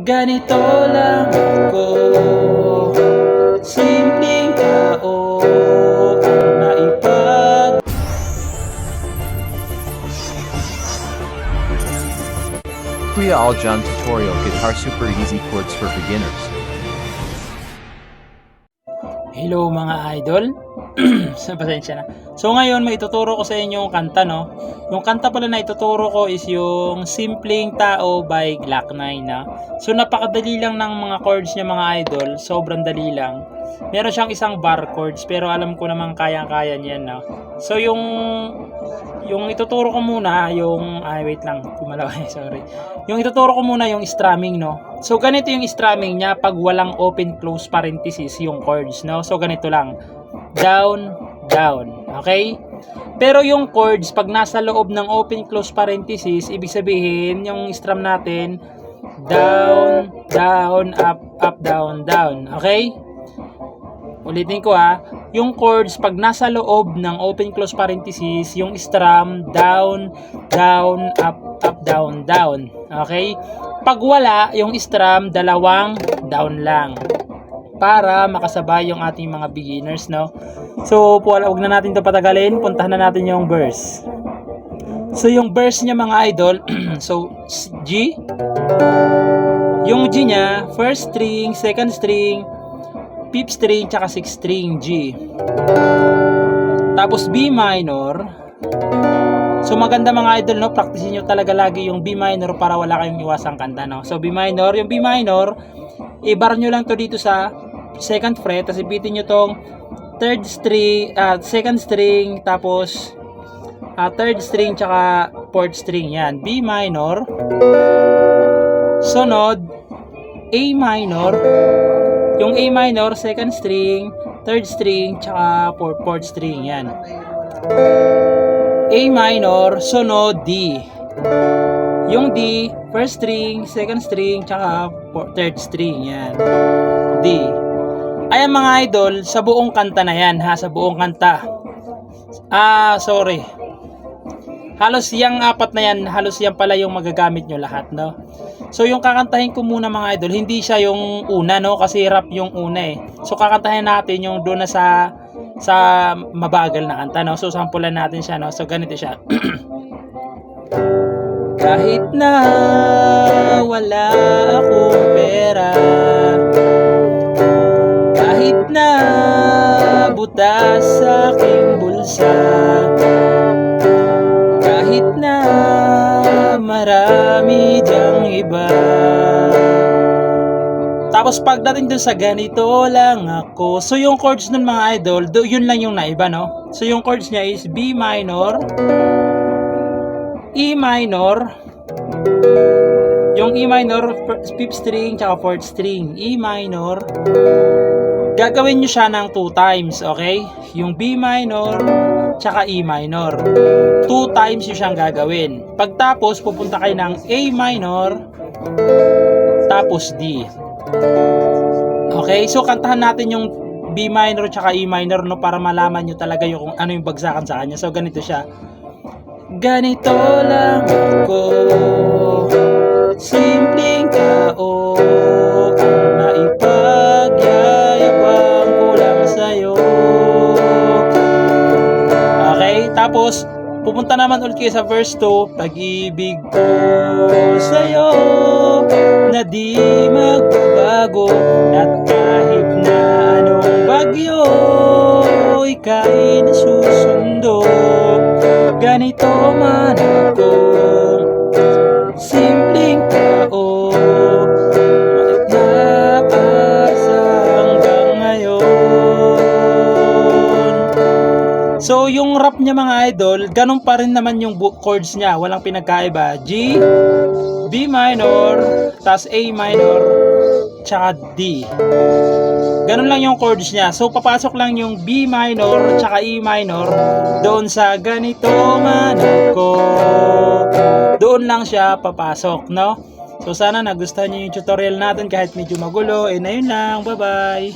Ganito lang ako, simpleng tao ang naipag. Kuya Aljan Tutorial Guitar Super Easy Chords for Beginners. Hello mga idol. Pasensya na. So ngayon may ituturo ko sa inyo yung kanta, no? Yung kanta pala na ituturo ko is yung Simpleng Tao by Glock 9, na. So napakadali lang ng mga chords niya mga idol, sobrang dali lang. Meron siyang isang bar chords pero alam ko namang kayang-kaya niyan, no? So yung ituturo ko muna yung wait lang, kumalaw sorry. Yung ituturo ko muna yung strumming, no. So ganito yung strumming niya pag walang open close parenthesis yung chords, no. So ganito lang. Down, down. Okay? Pero yung chords pag nasa loob ng open close parenthesis, ibig sabihin yung strum natin down, down, up, up, down, down. Okay? Ulitin ko yung chords pag nasa loob ng open close parenthesis, yung strum down, down, up, up, down, down. Okay? Pag wala yung strum, dalawang down lang para makasabay yung ating mga beginners, no? So, wag na natin 'to patagalin, puntahan na natin yung verse. So, yung verse niya mga idol, so G, yung G niya, first string, second string, fifth string, tsaka sixth string G. Tapos B minor. So maganda mga idol, no, practicein nyo talaga lagi yung B minor para wala kayong iwasang kanta, no. So B minor, yung B minor, i-bar nyo lang to dito sa second fret, tapos ipitin nyo tong third string, second string, tapos third string, tsaka fourth string. Yan, B minor. Sunod, A minor. Yung A minor, second string, third string, tsaka fourth string. Yan. A minor, sunod D. Yung D, first string, second string, tsaka third string. Yan. D. Ayan mga idol, sa buong kanta na yan, sa buong kanta. Sorry. Halos yung apat na yan, halos yan pala yung magagamit nyo lahat, no? So yung kakantahin ko muna mga idol, hindi siya yung una, no? Kasi rap yung una eh. So kakantahin natin yung doon na sa mabagal na kanta, no? So sampulan natin siya, no? So ganito siya. Kahit na wala akong pera, kahit na butas sa aking bulsa, kahit na marami diyang iba. Tapos pagdating dun sa ganito lang ako, so yung chords nun mga idol, yun lang yung naiba, no? So yung chords niya is B minor, E minor, yung E minor, fifth string, tsaka fourth string, E minor. Gagawin nyo siya ng 2 times, okay? Yung B minor, tsaka E minor. 2 times yun siyang gagawin. Pagtapos, pupunta kayo ng A minor, tapos D. Okay? So, kantahan natin yung B minor tsaka E minor, no? Para malaman nyo talaga yung kung ano yung bagsakan sa kanya. So, ganito siya. Ganito lang ako, simpleng tao ang naipagyayabang ko lang sa'yo. Okay? Tapos, pupunta naman ulit kayo sa verse 2. Pag-ibig ko sa'yo na di magbabago, at kahit na anong bagyo ika'y nasusundo. Ganito man ako, simpleng tao, nag-aasa hanggang ngayon. So yung rap niya mga idol, ganun pa rin naman yung chords niya, walang pinagkaiba. G, B minor, tas A minor, tsaka D. Ganun lang yung chords niya. So papasok lang yung B minor tsaka E minor doon sa ganito man ako. Doon lang siya papasok, no? So sana nagustuhan niyo yung tutorial natin kahit medyo magulo. And ayun lang, bye bye.